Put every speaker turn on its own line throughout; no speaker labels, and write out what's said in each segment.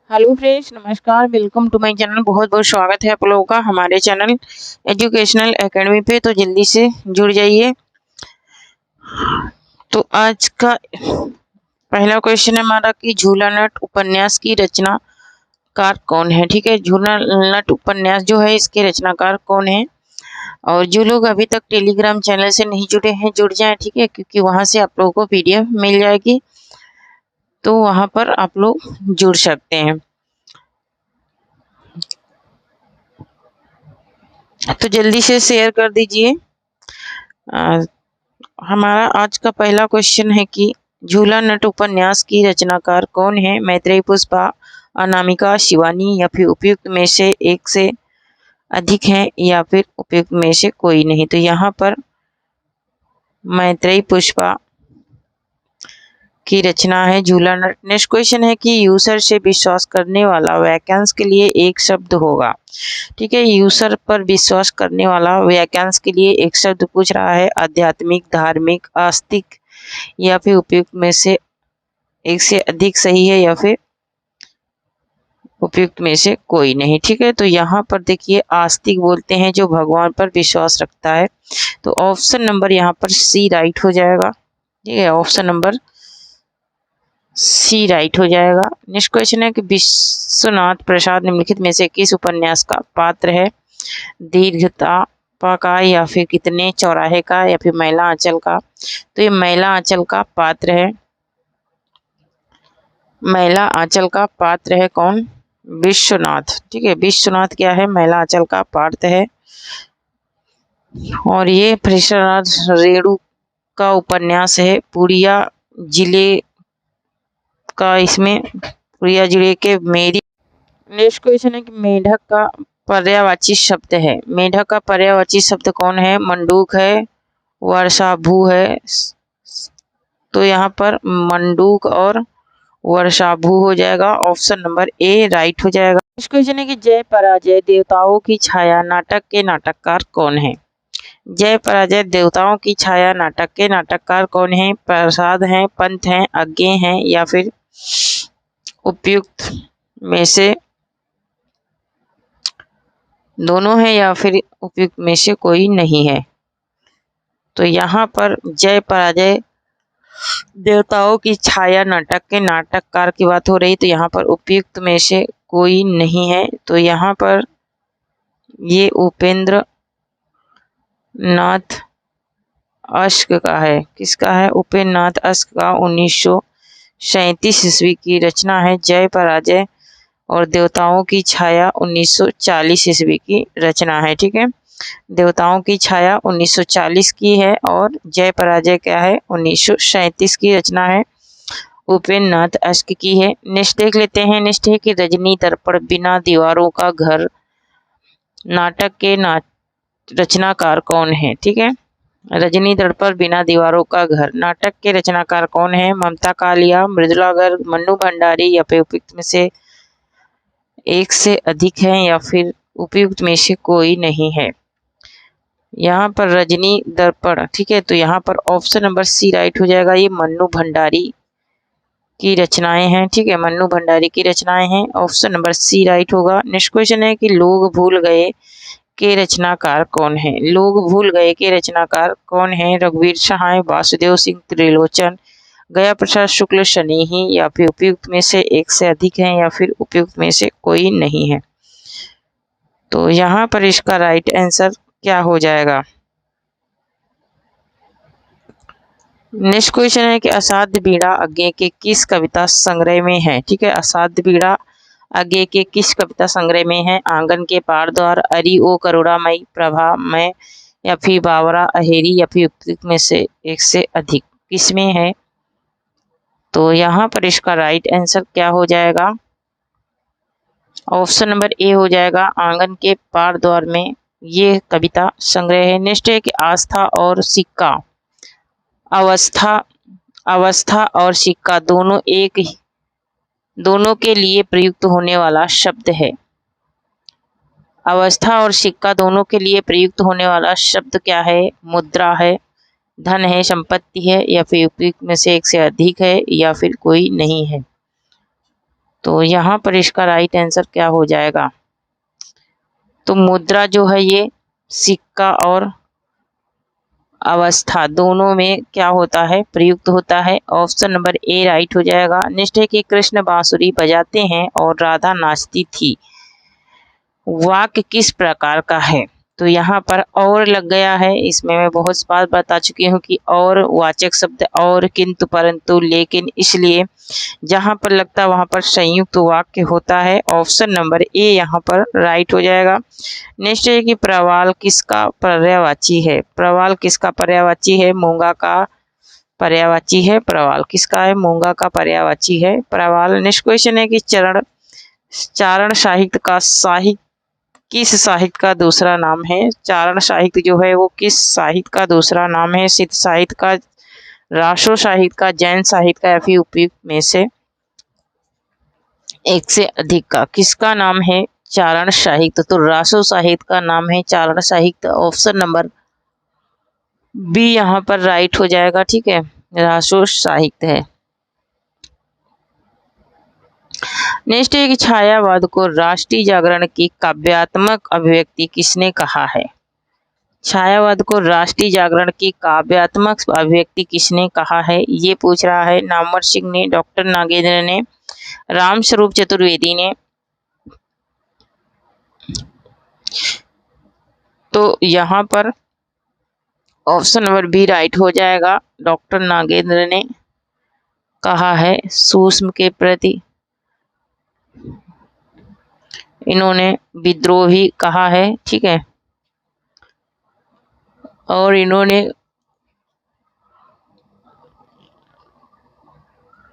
Hello friends, नमस्कार। Welcome to my channel. बहुत बहुत स्वागत है आप लोगों का हमारे चैनल एजुकेशनल एकेडमी पे। तो जल्दी से जुड़ जाइए। तो आज का पहला क्वेश्चन है हमारा कि झूला नट उपन्यास की रचनाकार कौन है। ठीक है, झूला नट उपन्यास जो है इसके रचनाकार कौन है। और जो लोग अभी तक टेलीग्राम चैनल से नहीं जुड़े हैं जुड़ जाएं, ठीक है, क्योंकि वहां से आप लोगों को पीडीएफ मिल जाएगी, तो वहां पर आप लोग जुड़ सकते हैं। तो जल्दी से शेयर कर दीजिए। हमारा आज का पहला क्वेश्चन है कि झूला नट उपन्यास की रचनाकार कौन है। मैत्रेयी, पुष्पा, अनामिका, शिवानी या फिर उपयुक्त में से एक से अधिक है या फिर उपयुक्त में से कोई नहीं। तो यहाँ पर मैत्रेयी, पुष्पा की रचना है झूला नट। नेक्स्ट क्वेश्चन है कि यूजर से विश्वास करने वाला वाक्यांश के लिए एक शब्द होगा। ठीक है, यूजर पर विश्वास करने वाला वाक्यांश के लिए एक शब्द पूछ रहा है। आध्यात्मिक, धार्मिक, आस्तिक या फिर उपयुक्त में से एक से अधिक सही है या फिर उपयुक्त में से कोई नहीं। ठीक है, तो यहाँ पर देखिए आस्तिक बोलते हैं जो भगवान पर विश्वास रखता है। तो ऑप्शन नंबर यहाँ पर सी राइट हो जाएगा। ठीक है, ऑप्शन नंबर सी राइट हो जाएगा। नेक्स्ट क्वेश्चन है कि विश्वनाथ प्रसाद निम्नलिखित में से किस उपन्यास का पात्र है। दीर्घता का या फिर कितने चौराहे का या फिर मैला आंचल का। तो ये मैला आंचल का पात्र है। मैला आंचल का पात्र है कौन? विश्वनाथ। ठीक है, विश्वनाथ क्या है? मैला आंचल का पात्र है। और ये पृष्ठराज रेणु का उपन्यास है। पुरिया जिले का, इसमें पुरिया जिले के मेरी। नेक्स्ट क्वेश्चन है कि मेढक का पर्यायवाची शब्द है। मेढक का पर्यायवाची शब्द कौन है? मंडूक है, वर्षाभू है। तो यहाँ पर मंडूक और वर्षाभू हो जाएगा। ऑप्शन नंबर ए राइट हो जाएगा। नेक्स्ट क्वेश्चन है कि जय पराजय देवताओं की छाया नाटक के नाटककार कौन है। जय पराजय देवताओं की छाया नाटक के नाटककार कौन है? प्रसाद हैं, पंत हैं, अज्ञे हैं या फिर उपयुक्त में से दोनों है या फिर उपयुक्त में से कोई नहीं है। तो यहाँ पर जय पराजय देवताओं की छाया नाटक के नाटककार की बात हो रही, तो यहाँ पर उपयुक्त में से कोई नहीं है। तो यहाँ पर ये उपेंद्र नाथ अश्क का है। किसका है? उपेंद्र नाथ अश्क का 1937 ईस्वी की रचना है। जय पराजय और देवताओं की छाया 1940 ईस्वी की रचना है। ठीक है, देवताओं की छाया 1940 की है और जय पराजय क्या है? 1937 की रचना है, उपेंद्र नाथ अश्क की है। नेक्स्ट देख लेते हैं। नेक्स्ट है कि रजनी दर्पण बिना दीवारों का घर नाटक के रचनाकार कौन है। ठीक है, रजनी दर्पण बिना दीवारों का घर नाटक के रचनाकार कौन है? ममता कालिया, मृदुला गर्ग, मन्नू भंडारी या फिर उपयुक्त में से एक से अधिक है या फिर उपयुक्त में से कोई नहीं है। यहाँ पर रजनी दर्पण। ठीक है, तो यहाँ पर ऑप्शन नंबर सी राइट हो जाएगा। ये मन्नू भंडारी की रचनाएं हैं। ठीक है, मन्नू भंडारी की रचनाएं हैं। ऑप्शन नंबर सी राइट होगा। नेक्स्ट क्वेश्चन है कि लोग भूल गए के रचनाकार कौन है। लोग भूल गए के रचनाकार कौन है? रघुवीर सहाय, वासुदेव सिंह त्रिलोचन, गया प्रसाद शुक्ल, शनेही या फिर उपयुक्त में से एक से अधिक है या फिर उपयुक्त में से कोई नहीं है। तो यहाँ पर इसका राइट आंसर क्या हो जाएगा? नेक्स्ट क्वेश्चन है कि असाध्य बीड़ा अज्ञे के किस कविता संग्रह में है। ठीक है, असाध्य बीड़ा अज्ञे के किस कविता संग्रह में है? आंगन के पार द्वार, अरि ओ करुणामयी, प्रभा में या फिर बावरा अहेरी या फिर उपयुक्त में से एक से अधिक किसमें है? तो यहाँ पर इसका राइट आंसर क्या हो जाएगा? ऑप्शन नंबर ए हो जाएगा, आंगन के पार द्वार में ये कविता संग्रह है। नेक्स्ट है कि आस्था और सिक्का, अवस्था और सिक्का दोनों के लिए प्रयुक्त होने वाला शब्द है। अवस्था और सिक्का दोनों के लिए प्रयुक्त होने वाला शब्द क्या है? मुद्रा है, धन है, संपत्ति है या फिर उपयुक्त में से एक से अधिक है या फिर कोई नहीं है। तो यहाँ पर इसका राइट आंसर क्या हो जाएगा? तो मुद्रा जो है ये सिक्का और अवस्था दोनों में क्या होता है? प्रयुक्त होता है। ऑप्शन नंबर ए राइट हो जाएगा। नेक्स्ट है कि कृष्ण बांसुरी बजाते हैं और राधा नाचती थी। वाक्य किस प्रकार का है? तो यहाँ पर और लग गया है। इसमें मैं बहुत बार बता चुकी हूँ कि और वाचक शब्द और, किंतु, परंतु, लेकिन, इसलिए जहाँ पर लगता है वहाँ पर संयुक्त वाक्य होता है। ऑप्शन नंबर ए यहाँ पर राइट हो जाएगा। नेक्स्ट है कि प्रवाल किसका पर्यायवाची है? प्रवाल किसका पर्यायवाची है? मूंगा का पर्यायवाची है। प्रवाल किसका है? मूंगा का पर्यायवाची है प्रवाल। नेक्स्ट क्वेश्चन है कि चारण साहित्य का किस साहित्य का दूसरा नाम है? चारण साहित्य जो है वो किस साहित्य का दूसरा नाम है? सिद्ध साहित्य का, रासो साहित्य का, जैन साहित्य का, या फिर उपयुक्त में से एक से अधिक का? किसका नाम है चारण साहित्य? तो रासो साहित्य का नाम है चारण साहित्य। ऑप्शन नंबर बी यहाँ पर राइट हो जाएगा। ठीक है, रासो साहित्य है। नेक्स्ट है कि छायावाद को राष्ट्रीय जागरण की काव्यात्मक अभिव्यक्ति किसने कहा है? छायावाद को राष्ट्रीय जागरण की काव्यात्मक अभिव्यक्ति किसने कहा है? ये पूछ रहा है नामवर सिंह ने, डॉक्टर नागेंद्र ने, रामस्वरूप चतुर्वेदी ने। तो यहाँ पर ऑप्शन नंबर बी राइट हो जाएगा। डॉक्टर नागेंद्र ने कहा है। सूक्ष्म के प्रति इन्होंने विद्रोही कहा है। ठीक है, और इन्होंने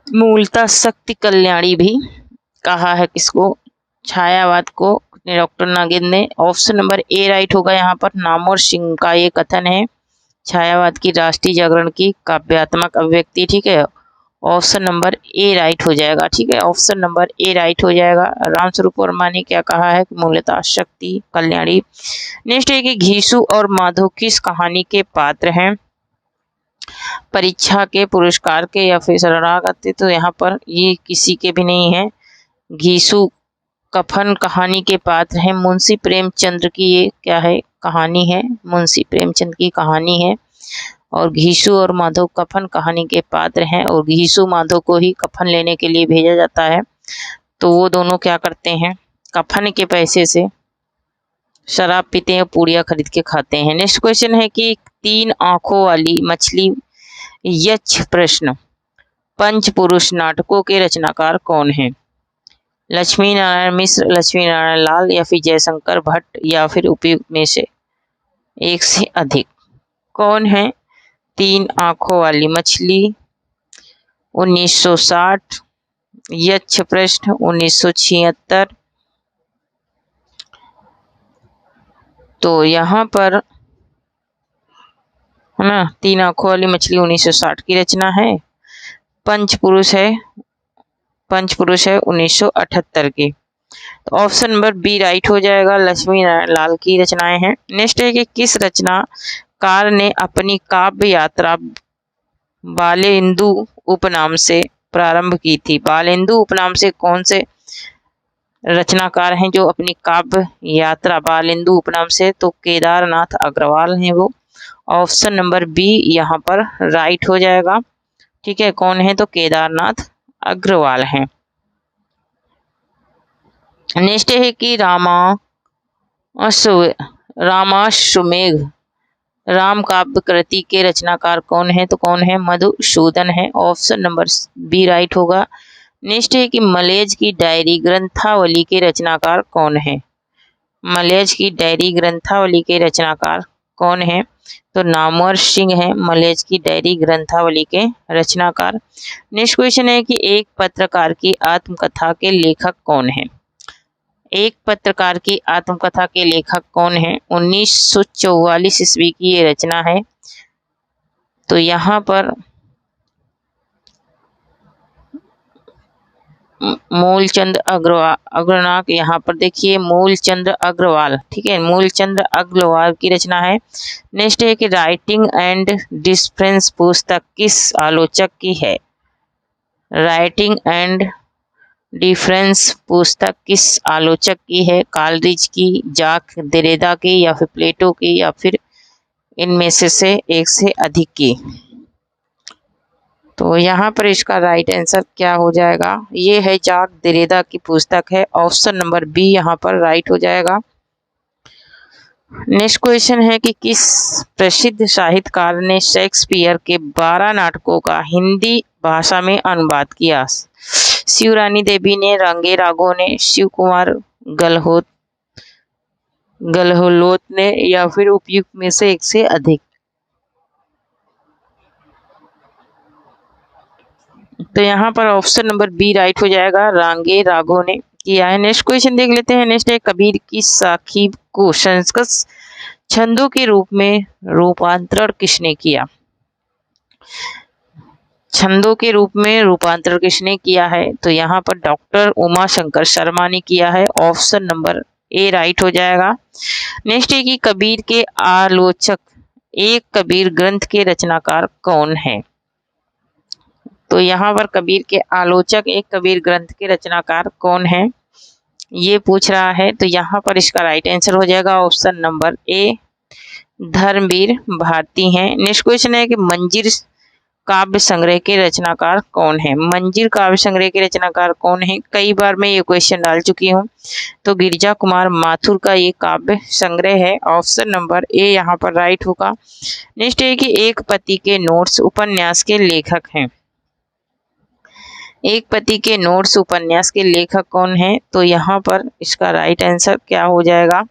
मूलतः शक्ति कल्याणी भी कहा है। किसको? छायावाद को डॉक्टर नागेंद्र ने। ऑप्शन नंबर ए राइट होगा। यहाँ पर नामवर सिंह का ये कथन है, छायावाद की राष्ट्रीय जागरण की काव्यात्मक अभिव्यक्ति। ठीक है, ऑप्शन नंबर ए राइट हो जाएगा। ठीक है, ऑप्शन नंबर ए राइट हो जाएगा। रामस्वरूप वर्मा ने क्या कहा है? मूलतः शक्ति कल्याणी। नेक्स्ट है कि घीसू और माधव किस कहानी के पात्र हैं? परीक्षा के, पुरस्कार के, या फिर शरणागति? तो यहाँ पर ये किसी के भी नहीं है। घीसू कफन कहानी के पात्र हैं। मुंशी प्रेमचंद्र की ये क्या है? कहानी है। मुंशी प्रेमचंद की कहानी है। और घीसू और माधव कफन कहानी के पात्र हैं। और घीसू माधव को ही कफन लेने के लिए भेजा जाता है। तो वो दोनों क्या करते हैं? कफन के पैसे से शराब पीते हैं, पूड़ियाँ खरीद के खाते हैं। नेक्स्ट क्वेश्चन है कि 3 आंखों वाली मछली यक्ष प्रश्न पंचपुरुष नाटकों के रचनाकार कौन हैं? लक्ष्मी नारायण मिश्र, लक्ष्मी नारायण लाल, या फिर जयशंकर भट्ट, या फिर उपयुक्त में से एक से अधिक? कौन है 3 आंखों वाली मछली? 1960, यक्ष प्रश्न 1976। तो यहाँ पर है ना, 3 आंखों वाली मछली 1960 की रचना है। पंचपुरुष है 1978 की। तो ऑप्शन नंबर बी राइट हो जाएगा। लक्ष्मी नारायण लाल की रचनाएं हैं। नेक्स्ट है कि किस रचनाकार ने अपनी काव्य यात्रा बालेंदु उपनाम से प्रारंभ की थी? बालेंदु उपनाम से कौन से रचनाकार हैं जो अपनी काव्य यात्रा बालेंदु उपनाम से? तो केदारनाथ अग्रवाल हैं वो। ऑप्शन नंबर बी यहाँ पर राइट हो जाएगा। ठीक है, कौन है? तो केदारनाथ अग्रवाल हैं। नेक्स्ट है कि रामाश्वमेघ राम काव्य कृति के रचनाकार कौन है? तो कौन है? मधुसूदन है। ऑप्शन नंबर बी राइट होगा। नेक्स्ट है कि मलेज की डायरी ग्रंथावली के रचनाकार कौन है? मलेज की डायरी ग्रंथावली के रचनाकार कौन है? तो नामवर सिंह है मलेज की डायरी ग्रंथावली के रचनाकार। नेक्स्ट क्वेश्चन है कि एक पत्रकार की आत्मकथा के लेखक कौन है? एक पत्रकार की आत्मकथा के लेखक कौन है? 1944 ईस्वी की ये रचना है। तो यहाँ पर मूलचंद अग्रनाक, यहाँ पर देखिए मूलचंद अग्रवाल। ठीक है, मूलचंद अग्रवाल की रचना है। नेक्स्ट है कि राइटिंग एंड डिफरेंस पुस्तक किस आलोचक की है? राइटिंग एंड डिफरेंस पुस्तक किस आलोचक की है? कालरिज की, जाक देरेदा की, या फिर प्लेटो की, या फिर इनमें से एक से अधिक की? तो यहाँ पर इसका राइट आंसर क्या हो जाएगा? ये है जाक देरेदा की पुस्तक है। ऑप्शन नंबर बी यहाँ पर राइट हो जाएगा। नेक्स्ट क्वेश्चन है कि किस प्रसिद्ध साहित्यकार ने शेक्सपियर के 12 नाटकों का हिंदी भाषा में अनुवाद किया? शिवरानी देवी ने, रंगे राघव ने, शिव कुमार गहलोत ने, या फिर उपयुक्त में से एक से अधिक? तो यहाँ पर ऑप्शन नंबर बी राइट हो जाएगा, रांगे राघव ने किया है। नेक्स्ट क्वेश्चन देख लेते हैं। नेक्स्ट है कबीर की साखी को संस्कृत छंदों के रूप में रूपांतरण किसने किया? छंदों के रूप में रूपांतरण किसने किया है? तो यहाँ पर डॉक्टर उमा शंकर शर्मा ने किया है। ऑप्शन नंबर ए राइट हो जाएगा। नेक्स्ट है कि कबीर के आलोचक एक कबीर ग्रंथ के रचनाकार कौन है? तो यहाँ पर कबीर के आलोचक एक कबीर ग्रंथ के रचनाकार कौन है, ये पूछ रहा है। तो यहाँ पर इसका राइट आंसर हो जाएगा option number A, Dharamvir Bharati हैं। नेक्स्ट क्वेश्चन है कि मंजीर काव्य संग्रह के रचनाकार कौन है? मंजीर काव्य संग्रह के रचनाकार कौन है? कई बार मैं ये क्वेश्चन डाल चुकी हूँ। तो गिरिजा कुमार माथुर का ये काव्य संग्रह है। ऑप्शन नंबर ए यहाँ पर राइट होगा। नेक्स्ट है कि एक पति के नोट्स उपन्यास के लेखक हैं। एक पति के नोट्स उपन्यास के लेखक कौन है? तो यहाँ पर इसका राइट आंसर क्या हो जाएगा?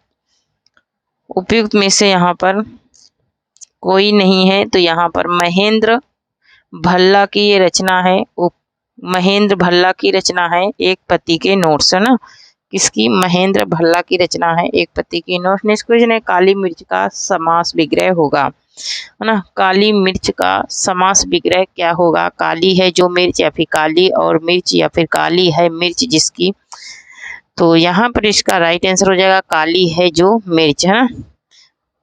उपयुक्त में से यहाँ पर कोई नहीं है। तो यहाँ पर महेंद्र भल्ला की ये रचना है। महेंद्र भल्ला की रचना है एक पति के नोट्स, है ना। किसकी? महेंद्र भल्ला की रचना है एक पति के नोट्स। नेक्स्ट क्वेश्चन है काली मिर्च का समास विग्रह होगा, है ना। काली मिर्च का समास विग्रह क्या होगा? काली है जो मिर्च, या फिर काली और मिर्च, या फिर काली है मिर्च जिसकी? तो यहाँ पर इसका राइट आंसर हो जाएगा काली है जो मिर्च, है ना।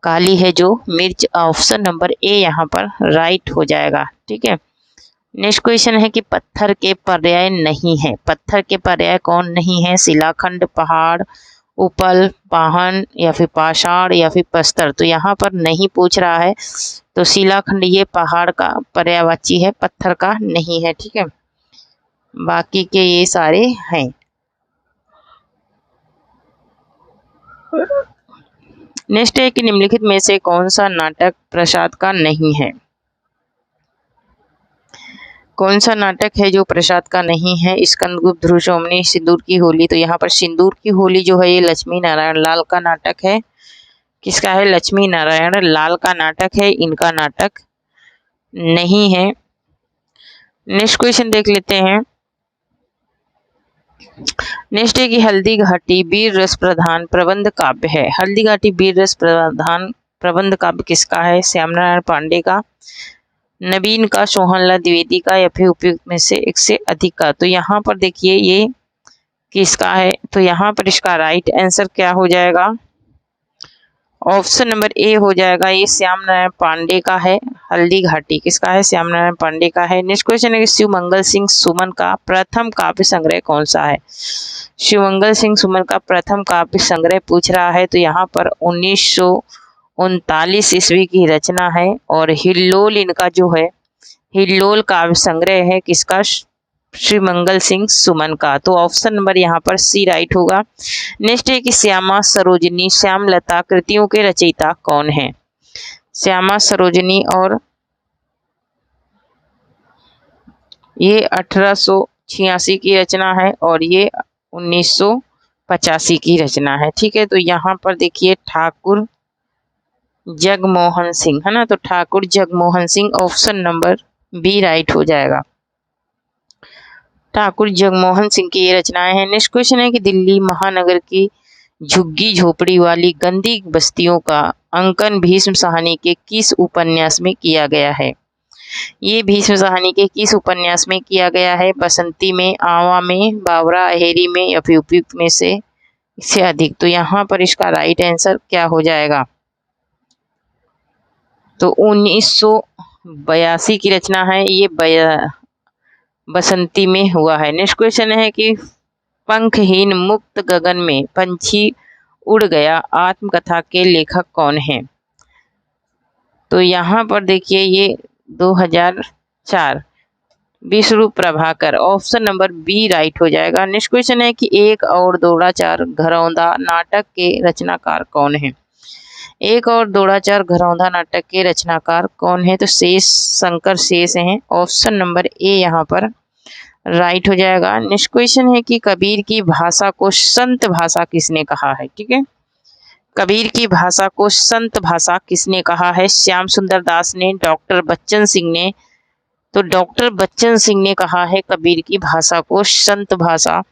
काली है जो मिर्च, ऑप्शन नंबर ए यहाँ पर राइट हो जाएगा। ठीक है। नेक्स्ट क्वेश्चन है कि पत्थर के पर्याय नहीं है। पत्थर के पर्याय कौन नहीं है? शिलाखंड, पहाड़, उपल, पाहन, या फिर पाषाण, या फिर प्रस्तर? तो यहाँ पर नहीं पूछ रहा है। तो शिलाखंड ये पहाड़ का पर्यायवाची है, पत्थर का नहीं है। ठीक है, बाकी के ये सारे हैं। नेक्स्ट है कि निम्नलिखित में से कौन सा नाटक प्रसाद का नहीं है? कौन सा नाटक है जो प्रसाद का नहीं है? स्कंदगुप्त, ध्रुवशोमनी, सिंदूर की होली? तो यहाँ पर सिंदूर की होली जो है ये लक्ष्मी नारायण लाल का नाटक है। किसका है? लक्ष्मी नारायण लाल का नाटक है, इनका नाटक नहीं है। नेक्स्ट क्वेश्चन देख लेते हैं। नेक्स्ट है कि हल्दी घाटी वीर रस प्रधान प्रबंध काव्य है। हल्दी घाटी वीर रस प्रधान प्रबंध काव्य किसका है? श्यामनारायण पांडे का, नवीन का, सोहनलाल द्विवेदी का, या फिर उपयुक्त में से एक से अधिक का? तो यहाँ पर देखिए ये किसका है? तो यहाँ पर इसका राइट आंसर क्या हो जाएगा? ऑप्शन नंबर ए हो जाएगा, ये श्यामनारायण पांडे का है। हल्दी घाटी किसका है? श्यामनारायण पांडे का है। नेक्स्ट क्वेश्चन है कि शिवमंगल सिंह सुमन का प्रथम काव्य संग्रह कौन सा है? शिवमंगल सिंह सुमन का प्रथम काव्य संग्रह पूछ रहा है। तो यहाँ पर 1939 ईस्वी की रचना है, और हिल्लोल इनका जो है हिल्लोल काव्य संग्रह है। किसका? श्रीमंगल सिंह सुमन का। तो ऑप्शन नंबर यहाँ पर सी राइट होगा। नेक्स्ट है कि श्यामा सरोजनी श्यामलता कृतियों के रचयिता कौन है? श्यामा सरोजनी और ये 1886 की रचना है, और ये 1985 की रचना है। ठीक है, तो यहाँ पर देखिए ठाकुर जगमोहन सिंह, है ना। तो Thakur Jagmohan Singh, option number B right हो जाएगा। ठाकुर जगमोहन सिंह की ये रचनाएं हैं। नेक्स्ट क्वेश्चन है कि दिल्ली महानगर की झुग्गी झोपड़ी वाली गंदी बस्तियों का अंकन भीष्म साहनी के किस उपन्यास में किया गया है? ये भीष्म साहनी के किस उपन्यास में किया गया है? बसंती में, आवा में, बावरा अहेरी में, या फिर उपयुक्त में से अधिक? तो यहाँ पर इसका राइट आंसर क्या हो जाएगा? तो 1982 की रचना है, ये बसंती में हुआ है। नेक्स्ट क्वेश्चन है कि पंखहीन मुक्त गगन में पंछी उड़ गया आत्मकथा के लेखक कौन है? तो यहाँ पर देखिए ये 2004 Vishnu Prabhakar, option number B right हो जाएगा। नेक्स्ट क्वेश्चन है कि एक और दौड़ा चार घरौंदा नाटक के रचनाकार कौन है? एक और दौड़ा चार घरौंदा नाटक के रचनाकार कौन है? तो शेष शंकर शेष हैं, ऑप्शन नंबर ए यहाँ पर राइट हो जाएगा। नेक्स्ट क्वेश्चन है कि कबीर की भाषा को संत भाषा किसने कहा है? ठीक है, कबीर की भाषा को संत भाषा किसने कहा है? श्याम सुंदर दास ने, डॉक्टर बच्चन सिंह ने। तो डॉक्टर बच्चन सिंह ने कहा है कबीर की भाषा को संत भाषा।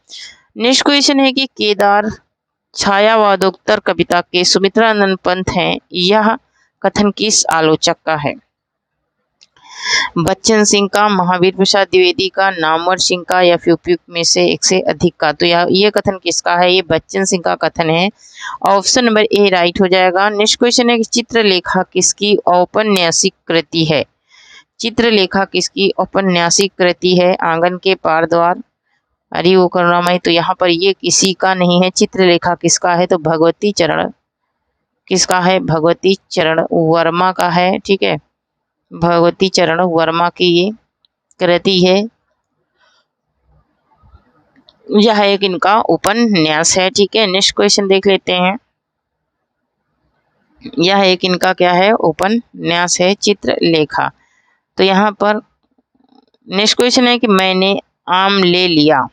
नेक्स्ट क्वेश्चन है कि केदार छायावादोत्तर कविता के सुमित्रानंद पंत हैं, यह कथन किस आलोचक का है? बच्चन सिंह का, महावीर प्रसाद द्विवेदी का, नामवर सिंह का, या फिर उपयुक्त में से एक से अधिक का? तो ये कथन किसका है? ये बच्चन सिंह का कथन है, ऑप्शन नंबर ए राइट हो जाएगा। नेक्स्ट क्वेश्चन है कि चित्रलेखा किसकी औपन्यासिक कृति है? चित्रलेखा किसकी औपन्यासिक कृति है? आंगन के पार द्वार, अरे वो करुणामयी। तो यहाँ पर ये किसी का नहीं है। चित्रलेखा किसका है? तो भगवती चरण किसका है? भगवती चरण वर्मा का है। ठीक है, भगवती चरण वर्मा की ये कृति है, यह एक इनका उपन्यास है। ठीक है, नेक्स्ट क्वेश्चन देख लेते हैं। यह एक इनका क्या है? उपन्यास है चित्रलेखा। तो यहाँ पर नेक्स्ट क्वेश्चन है कि मैंने आम ले लिया,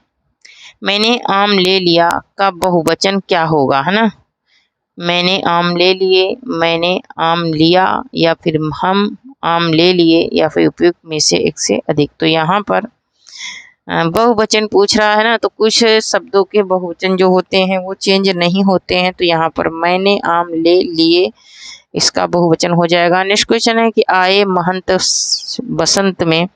मैंने आम ले लिया का बहुवचन क्या होगा, है ना? मैंने आम ले लिए, मैंने आम लिया, या फिर हम आम ले लिए, या फिर उपयुक्त में से एक से अधिक। तो यहाँ पर बहुवचन पूछ रहा है ना, तो कुछ शब्दों के बहुवचन जो होते हैं वो चेंज नहीं होते हैं। तो यहाँ पर मैंने आम ले लिए इसका बहुवचन हो जाएगा। नेक्स्ट क्वेश्चन है कि आए महंत बसंत में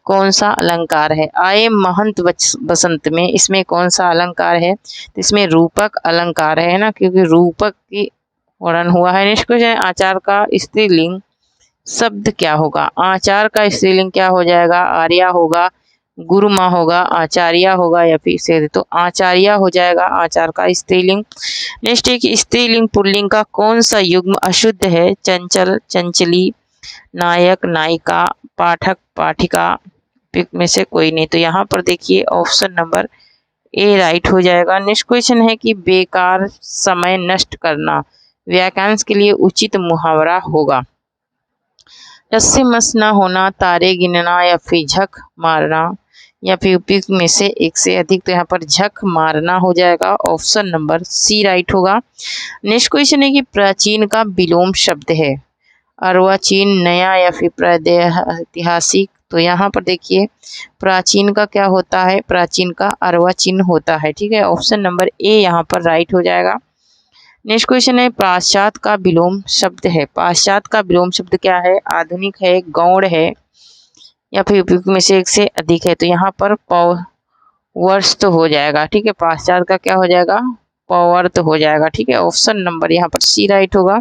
कौन सा अलंकार है? आए महंत बसंत में, इसमें कौन सा अलंकार है? तो इसमें रूपक अलंकार है ना, क्योंकि रूपक की वर्णन हुआ है। नेक्स्ट क्वेश्चन, आचार का स्त्रीलिंग शब्द क्या होगा? आचार का स्त्रीलिंग क्या हो जाएगा? आर्या होगा, गुरुमा होगा, आचार्य होगा, या फिर से तो आचार्य हो जाएगा आचार का स्त्रीलिंग। नेक्स्ट है कि स्त्रीलिंग पुल्लिंग का कौन सा युग्म अशुद्ध है? चंचल, चंचली, नायक, नायिका, पाठक, पाठिका, में से कोई नहीं। तो यहाँ पर देखिए ऑप्शन नंबर ए राइट हो जाएगा। नेक्स्ट क्वेश्चन है कि बेकार समय नष्ट करना वाक्यांश के लिए उचित मुहावरा होगा। टस से मस ना होना, तारे गिनना, या फिर झक मारना, या फिर उपयुक्त में से एक से अधिक। तो यहाँ पर झक मारना हो जाएगा, ऑप्शन नंबर सी राइट होगा। नेक्स्ट क्वेश्चन है कि प्राचीन का विलोम शब्द है अर्वाचीन, नया, या फिर प्रागैतिहासिक। तो यहाँ पर देखिए प्राचीन का क्या होता है? प्राचीन का अर्वाचीन होता है। ठीक है, ऑप्शन नंबर ए यहाँ पर राइट हो जाएगा। नेक्स्ट क्वेश्चन है पाश्चात्य का विलोम शब्द है। पाश्चात्य का विलोम शब्द क्या है? आधुनिक है, गौण है, या फिर उपयुक्त में से एक से अधिक है। तो यहाँ पर पौवर्त हो जाएगा। ठीक है, पाश्चात्य का क्या हो जाएगा? पौवर्त हो जाएगा। ठीक है, ऑप्शन नंबर यहाँ पर सी राइट होगा।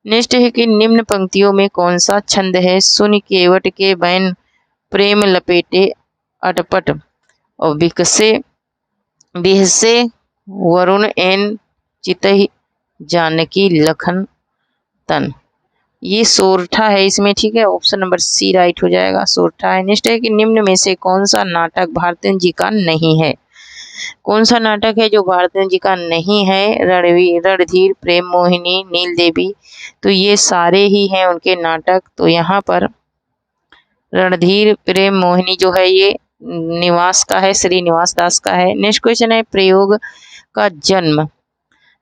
नेक्स्ट है कि निम्न पंक्तियों में कौन सा छंद है? सुन केवट के बैन प्रेम लपेटे अटपट, और विकसे बिहसे वरुण एन चितहि जानकी लखन तन, ये सोरठा है इसमें। ठीक है, ऑप्शन नंबर सी राइट हो जाएगा, सोरठा है। नेक्स्ट है कि निम्न में से कौन सा नाटक भारतेंद्र जी का नहीं है? कौन सा नाटक है जो भारतेंद्र जी का नहीं है? रणधीर, प्रेम मोहिनी, नील देवी। तो ये सारे ही हैं उनके नाटक। तो यहाँ पर रणधीर प्रेम मोहिनी जो है ये निवास का है, श्रीनिवास दास का है। नेक्स्ट क्वेश्चन है प्रयोग का जन्म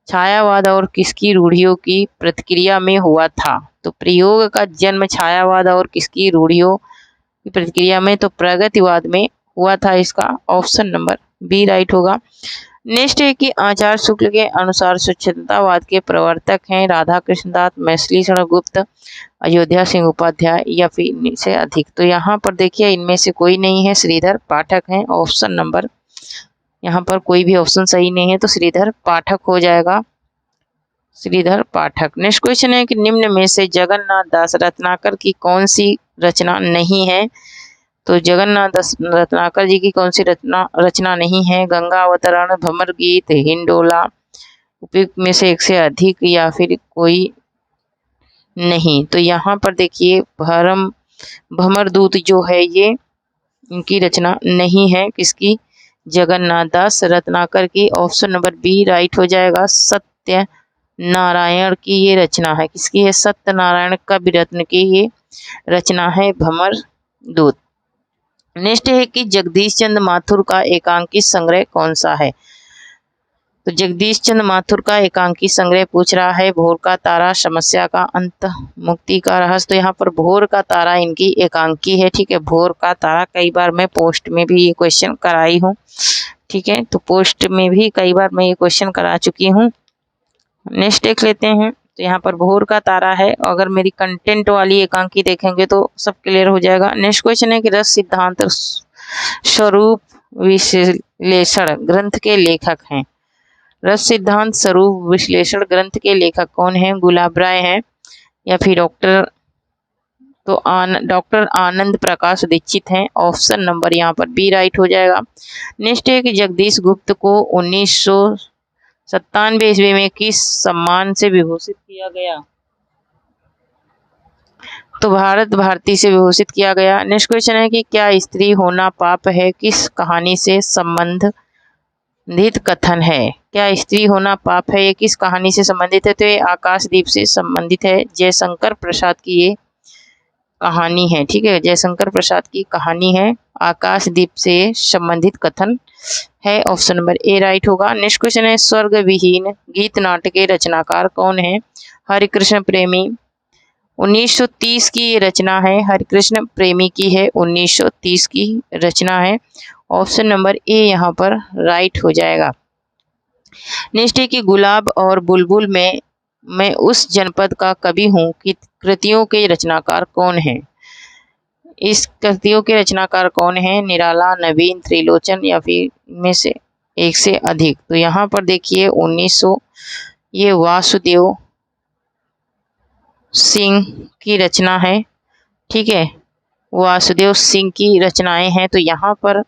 छायावाद और किसकी रूढ़ियों की प्रतिक्रिया में हुआ था? तो प्रयोग का जन्म छायावाद और किसकी रूढ़ियों की प्रतिक्रिया में? तो प्रगतिवाद में हुआ था। इसका ऑप्शन नंबर बी राइट होगा। नेक्स्ट है कि आचार्य शुक्ल के अनुसार स्वच्छंदतावाद के प्रवर्तक हैं राधा कृष्णदास, मैथिली शरण गुप्त, अयोध्या सिंह उपाध्याय, या फिर इनमें से अधिक। तो यहाँ पर देखिए इनमें से कोई नहीं है, श्रीधर पाठक हैं। ऑप्शन नंबर यहाँ पर कोई भी ऑप्शन सही नहीं है, तो श्रीधर पाठक हो जाएगा, श्रीधर पाठक। नेक्स्ट क्वेश्चन है कि निम्न में से जगन्नाथ दास रत्नाकर की कौन सी रचना नहीं है? तो जगन्नाथ रत्नाकर जी की कौन सी रचना नहीं है? गंगा अवतरण, भ्रमर गीत, हिंडोला, उपयुक्त में से एक से अधिक या फिर कोई नहीं। तो यहाँ पर देखिए भ्रमर दूत जो है ये इनकी रचना नहीं है। किसकी? जगन्नाथ दास रत्नाकर की। ऑप्शन नंबर बी राइट हो जाएगा। सत्य नारायण की ये रचना है। किसकी है? सत्यनारायण कवि रत्न की ये रचना है भ्रमर दूत। नेक्स्ट है कि जगदीश चंद्र माथुर का एकांकी संग्रह कौन सा है? तो जगदीश चंद्र माथुर का एकांकी संग्रह पूछ रहा है भोर का तारा, समस्या का अंत, मुक्ति का रहस्य। तो यहाँ पर भोर का तारा इनकी एकांकी है। ठीक है, भोर का तारा। कई बार मैं पोस्ट में भी ये क्वेश्चन कराई हूँ। ठीक है, तो पोस्ट में भी कई बार मैं ये क्वेश्चन करा चुकी हूँ। नेक्स्ट देख लेते हैं। तो यहाँ पर भोर का तारा है। अगर मेरी कंटेंट वाली एकांकी देखेंगे तो सब क्लियर हो जाएगा। नेक्स्ट क्वेश्चन है कि रस सिद्धांत स्वरूप विश्लेषण ग्रंथ के लेखक हैं। रस सिद्धांत स्वरूप विश्लेषण ग्रंथ के लेखक कौन है? गुलाब राय हैं या फिर डॉक्टर आनंद प्रकाश दीक्षित हैं। ऑप्शन नंबर यहाँ पर बी राइट हो जाएगा। नेक्स्ट है कि जगदीश गुप्त को 1997 ईस्वी में किस सम्मान से विभूषित किया गया? तो भारत भारती से विभूषित किया गया। नेक्स्ट क्वेश्चन है कि क्या स्त्री होना पाप है? किस कहानी से संबंधित कथन है? क्या स्त्री होना पाप है? ये किस कहानी से संबंधित है? तो ये आकाशदीप से संबंधित है। जयशंकर प्रसाद की ये कहानी है। ठीक है, जयशंकर प्रसाद की कहानी है। आकाशदीप से संबंधित कथन है। ऑप्शन नंबर ए राइट होगा। नेक्स्ट क्वेश्चन है स्वर्ग विहीन गीत नाट्य के रचनाकार कौन है? हरिकृष्ण प्रेमी। 1930 की ये रचना है। हरिकृष्ण प्रेमी की है। 1930 की रचना है। ऑप्शन नंबर ए यहाँ पर राइट हो जाएगा। नेक्स्ट है कि गुलाब और बुलबुल में मैं उस जनपद का कवि हूँ कि कृतियों के रचनाकार कौन है? इस कृतियों के रचनाकार कौन है? निराला, नवीन, त्रिलोचन या फिर में से एक से अधिक। तो यहाँ पर देखिए 1900 ये वासुदेव सिंह की रचना है। ठीक है, वासुदेव सिंह की रचनाएं हैं। तो यहाँ पर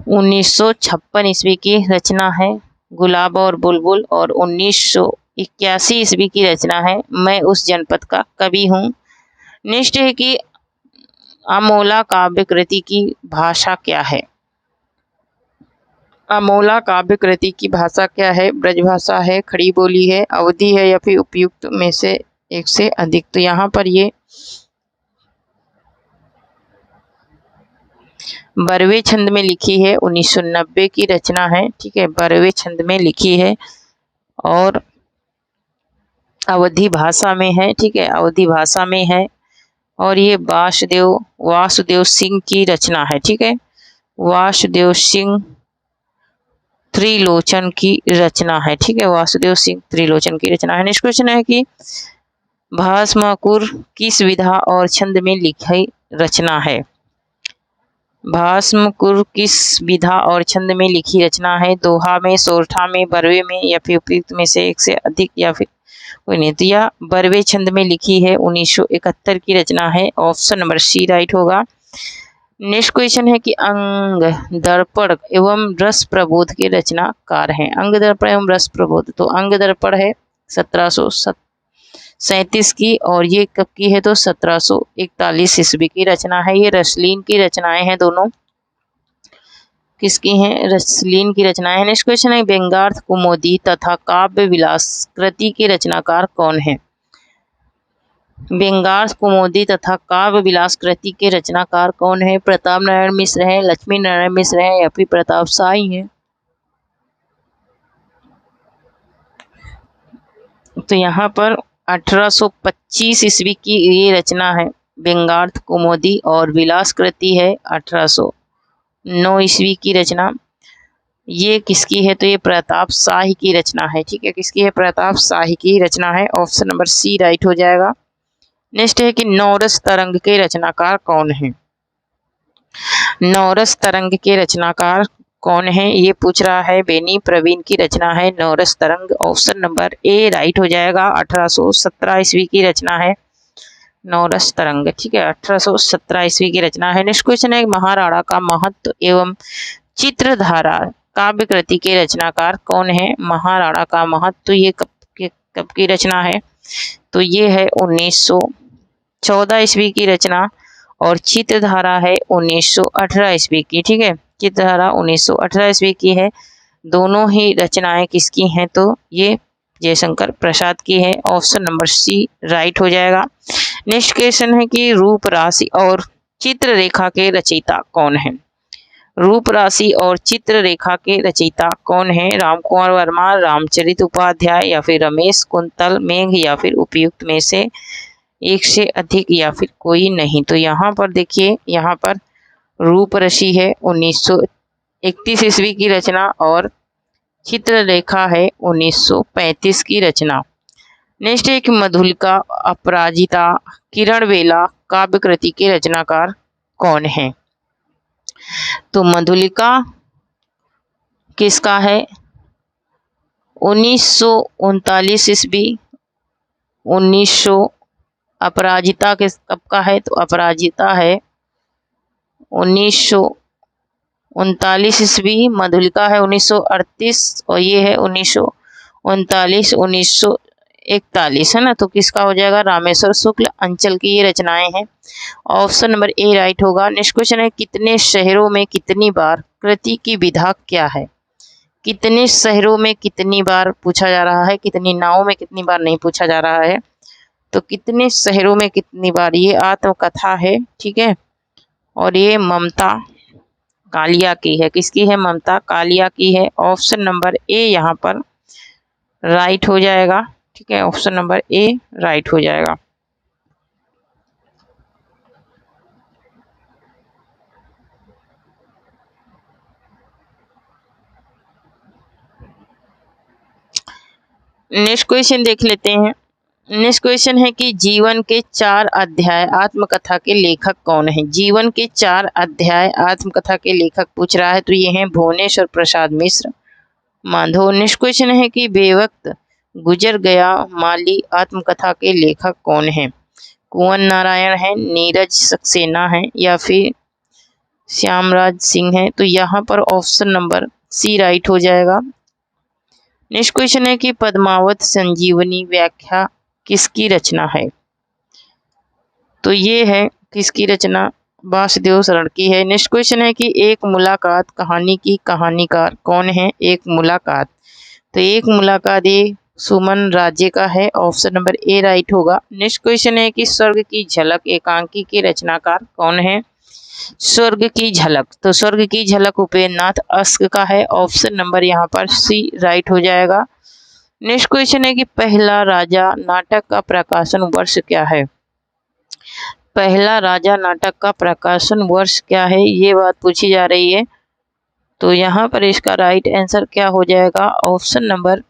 1956 ईस्वी की रचना है गुलाब और बुलबुल और 1981 ईस्वी की रचना है मैं उस जनपद का कवि हूँ। नेक्स्ट है कि अमोला काव्य कृति की भाषा क्या है? अमोला काव्य कृति की भाषा क्या है? ब्रजभाषा है, खड़ी बोली है, अवधि है या फिर उपयुक्त में से एक से अधिक। तो यहाँ पर ये बरवे छंद में लिखी है। 1990 की रचना है। ठीक है, बरवे छंद में लिखी है और अवधी भाषा में है। ठीक है, अवधी भाषा में है और ये वासुदेव सिंह की रचना है। ठीक है, वासुदेव सिंह त्रिलोचन की रचना है। ठीक है, वासुदेव सिंह त्रिलोचन की रचना है। नेक्स्ट क्वेश्चन है कि भास्माकुर किस विधा और छंद में लिखी रचना है? भास्माकुर किस विधा और छंद में लिखी रचना है? दोहा में, सोरठा में, बरवे में या फिर उपयुक्त में से एक से अधिक या फिर कोई नहीं। तो यह बरवे छंद में लिखी है। 1971 की रचना है। ऑप्शन नंबर सी राइट होगा। नेक्स्ट क्वेश्चन है कि अंग दर्पण एवं रस प्रबोध के रचनाकार हैं। अंग दर्पण एवं रस प्रबोध। तो अंग दर्पण है 1737 की और ये कब की है? तो 1741 ईस्वी की रचना है। ये रसलीन की रचनाएं हैं दोनों। किसकी हैं? रसलीन की रचनाएं हैं। नेक्स्ट क्वेश्चन है व्यंग्यार्थ कुमुदी तथा काव्य विलास कृति के रचनाकार कौन है? व्यंग्यार्थ कुमुदी तथा काव्य विलास कृति के रचनाकार कौन है? प्रताप नारायण मिश्र है, लक्ष्मी नारायण मिश्र है या फिर प्रताप शाही है। तो यहाँ पर 1825 ईस्वी की ये रचना है व्यंग्यार्थ कुमुदी और विलास कृति है 1809 ईस्वी की रचना। ये किसकी है? तो ये प्रताप शाही की रचना है। ठीक है, किसकी है? प्रताप शाही की रचना है। ऑप्शन नंबर सी राइट हो जाएगा। नेक्स्ट है कि नौरस तरंग के रचनाकार कौन है? नौरस तरंग के रचनाकार कौन है? ये पूछ रहा है बेनी प्रवीण की रचना है नौरस तरंग। ऑप्शन नंबर ए राइट हो जाएगा। 1817 ईस्वी की रचना है नौरस तरंग, ठीक है, 1817 ईस्वी की रचना है। नेक्स्ट क्वेश्चन है महाराणा का महत्व एवं चित्रधारा काव्य कृति के रचनाकार कौन है? महाराणा का महत्व, ये कब की रचना है? तो ये है 1914 ईस्वी की रचना, और चित्रधारा है 1918 ईस्वी की, ठीक है, चित्रधारा 1918 ईस्वी की है। दोनों ही रचनाएं किसकी हैं? तो ये जयशंकर प्रसाद की है। ऑप्शन नंबर सी राइट हो जाएगा। नेक्स्ट क्वेश्चन है कि रूप राशि और चित्ररेखा के रचयिता कौन है? रूप राशि और चित्ररेखा के रचयिता कौन है? रामकुमार वर्मा, रामचरित उपाध्याय, या फिर रमेश कुंतल मेघ, या फिर उपयुक्त में से एक से अधिक, या फिर कोई नहीं। तो यहाँ पर देखिए, यहाँ पर रूप राशि है 1931 ईस्वी की रचना, और चित्ररेखा है 1935 की रचना। नेक्स्ट है कि मधुलिका, अपराजिता, किरणबेला काव्य कृति के रचनाकार कौन है? तो मधुलिका किसका है? 1939 ईस्वी। 1900 अपराजिता किस कब का है? तो अपराजिता है 1939 ईस्वी। मधुलिका है 1938, और ये है 1939 1941, है ना। तो किसका हो जाएगा? रामेश्वर शुक्ल अंचल की ये रचनाएं हैं। ऑप्शन नंबर ए राइट होगा। नेक्स्ट क्वेश्चन है कितने शहरों में कितनी बार कृति की विधा क्या है? कितने शहरों में कितनी बार पूछा जा रहा है, कितनी नावों में कितनी बार नहीं पूछा जा रहा है। तो कितने शहरों में कितनी बार, ये आत्मकथा है, ठीक है, और ये ममता कालिया की है। किसकी है? ममता कालिया की है। ऑप्शन नंबर ए यहाँ पर राइट हो जाएगा, ठीक है, ऑप्शन नंबर ए राइट हो जाएगा। नेक्स्ट क्वेश्चन देख लेते हैं। नेक्स्ट क्वेश्चन है कि जीवन के 4 अध्याय आत्मकथा के लेखक कौन है? जीवन के 4 अध्याय आत्मकथा के लेखक पूछ रहा है, तो ये हैं भुवनेश्वर प्रसाद मिश्र, माधव। नेक्स्ट क्वेश्चन है कि बेवक्त गुजर गया माली आत्मकथा के लेखक कौन है? कुंवर नारायण है, नीरज सक्सेना है, या फिर श्यामराज सिंह है। तो यहाँ पर ऑप्शन नंबर सी राइट हो जाएगा। नेक्स्ट क्वेश्चन है कि पद्मावत संजीवनी व्याख्या किसकी रचना है? तो ये है किसकी रचना? वासुदेव शरण की है। नेक्स्ट क्वेश्चन है कि एक मुलाकात कहानी की कहानीकार कौन है? एक मुलाकात, तो एक मुलाकात ये सुमन राज्य का है। ऑप्शन नंबर ए राइट होगा। नेक्स्ट क्वेश्चन है कि स्वर्ग की झलक एकांकी के रचनाकार कौन है? स्वर्ग की झलक, तो स्वर्ग की झलक उपेंद्र नाथ अस्क का है। ऑप्शन नंबर यहाँ पर सी राइट हो जाएगा। नेक्स्ट क्वेश्चन है कि पहला राजा नाटक का प्रकाशन वर्ष क्या है? पहला राजा नाटक का प्रकाशन वर्ष क्या है, ये बात पूछी जा रही है। तो यहाँ पर इसका राइट आंसर क्या हो जाएगा? ऑप्शन नंबर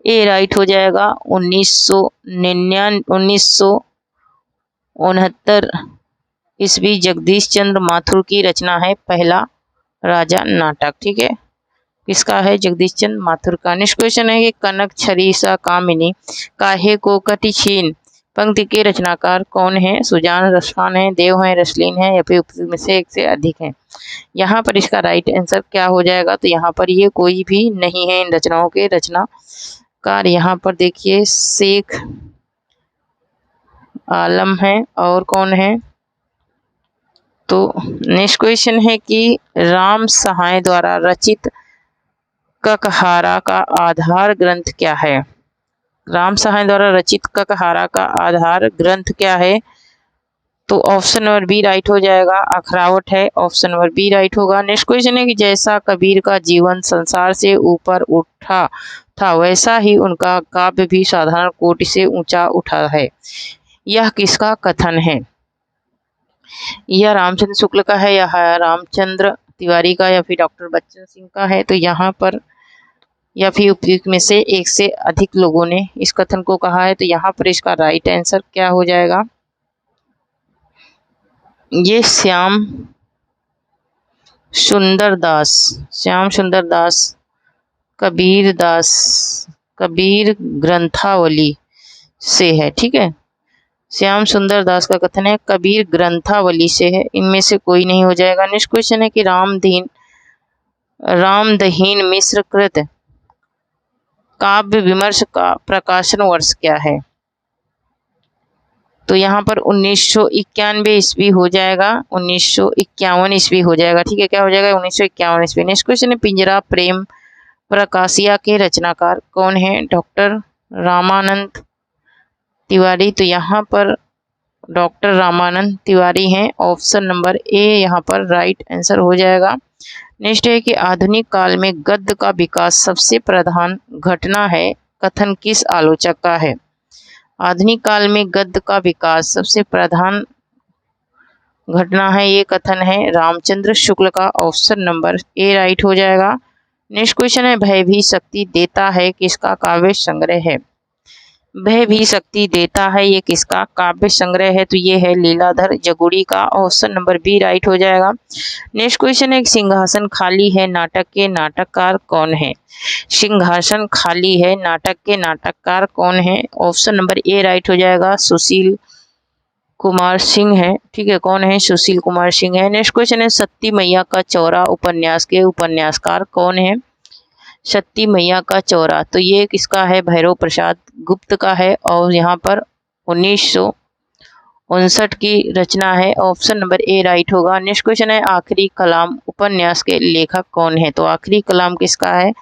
ए राइट हो जाएगा। 1969 ईस्वी जगदीश चंद्र माथुर की रचना है पहला राजा नाटक, ठीक है, किसका है? जगदीश चंद्र माथुर का। नेक्स्ट क्वेश्चन है कि कनक छरीसा कामिनी काहे को कटी छीन पंक्ति के रचनाकार कौन है? सुजान रसखान है, देव है, रसलीन है, या फिर में से एक से अधिक है। यहाँ पर इसका राइट आंसर क्या हो जाएगा? तो यहाँ पर ये कोई भी नहीं है इन रचनाओं के रचनाकार। यहाँ पर देखिए शेख आलम है, और कौन है? तो नेक्स्ट क्वेश्चन है कि राम सहाय द्वारा रचित ककहारा का आधार ग्रंथ क्या है? राम सहाय द्वारा रचित ककहारा का आधार ग्रंथ क्या है? तो ऑप्शन नंबर बी राइट हो जाएगा, अखरावट है। ऑप्शन नंबर बी राइट होगा। नेक्स्ट क्वेश्चन है कि जैसा कबीर का जीवन संसार से ऊपर उठा था, वैसा ही उनका काव्य भी साधारण कोटि से ऊंचा उठा है। यह किसका कथन है? यह रामचंद्र शुक्ल का है, या रामचंद्र तिवारी का, या फिर डॉक्टर बच्चन सिंह का है। तो यहाँ पर या फिर उपयुक्त में से एक से अधिक लोगों ने इस कथन को कहा है। तो यहाँ पर इसका राइट आंसर क्या हो जाएगा? ये श्याम सुंदर दास कबीर ग्रंथावली से है, ठीक है। श्याम सुंदर दास का कथन है कबीर ग्रंथावली से है। इनमें से कोई नहीं हो जाएगा। नेक्स्ट क्वेश्चन है कि रामदहीन मिश्र कृत काव्य विमर्श का प्रकाशन वर्ष क्या है? तो यहाँ पर 1991 ईस्वी हो जाएगा, 1951 ईस्वी हो जाएगा। ठीक है, क्या हो जाएगा? 1951 ईस्वी। नेक्स्ट क्वेश्चन है पिंजरा प्रेम प्रकाशिया के रचनाकार कौन है? डॉक्टर रामानंद तिवारी। तो यहाँ पर डॉक्टर रामानंद तिवारी हैं। ऑप्शन नंबर ए यहाँ पर राइट आंसर हो जाएगा। नेक्स्ट है कि आधुनिक काल में गद्य का विकास सबसे प्रधान घटना है, कथन किस आलोचक का है? आधुनिक काल में गद्य का विकास सबसे प्रधान घटना है, ये कथन है रामचंद्र शुक्ल का। ऑप्शन नंबर ए राइट हो जाएगा। नेक्स्ट क्वेश्चन है भय भी शक्ति देता है किसका काव्य संग्रह है? भय भी शक्ति देता है ये किसका काव्य संग्रह है? तो ये है लीलाधर जगुड़ी का। ऑप्शन नंबर बी राइट हो जाएगा। नेक्स्ट क्वेश्चन है सिंहासन खाली है नाटक के नाटककार कौन है? सिंहासन खाली है नाटक के नाटककार कौन है? ऑप्शन नंबर ए राइट हो जाएगा। सुशील कुमार सिंह है। ठीक है, कौन है? सुशील कुमार सिंह है। नेक्स्ट क्वेश्चन है सती मैया का चौरा उपन्यास के उपन्यासकार कौन है? सती मैया का चौरा, तो ये किसका है? भैरव प्रसाद गुप्त का है और यहाँ पर 1959 की रचना है। ऑप्शन नंबर ए राइट होगा। नेक्स्ट क्वेश्चन है आखिरी कलाम उपन्यास के लेखक कौन है? तो आखिरी कलाम किसका है?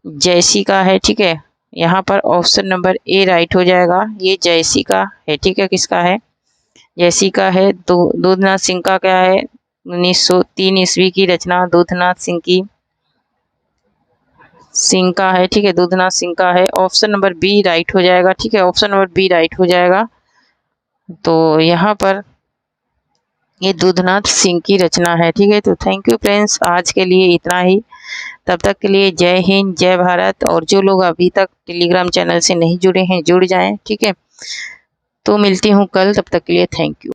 जयसी का है। ठीक है, यहाँ पर ऑप्शन नंबर ए राइट हो जाएगा। ये जयसी का है। ठीक है, किसका है? जयसी का है। दूधनाथ सिंह का क्या है? 1903 ईस्वी की रचना दूधनाथ सिंह का है। ठीक है, दूधनाथ सिंह का है। ऑप्शन नंबर बी राइट हो जाएगा। ठीक है, ऑप्शन नंबर बी राइट हो जाएगा। तो यहाँ पर ये दूधनाथ सिंह की रचना है। ठीक है, तो थैंक यू फ्रेंड्स, आज के लिए इतना ही। तब तक के लिए जय हिंद जय भारत। और जो लोग अभी तक टेलीग्राम चैनल से नहीं जुड़े हैं जुड़ जाएं। ठीक है, तो मिलती हूँ कल, तब तक के लिए थैंक यू।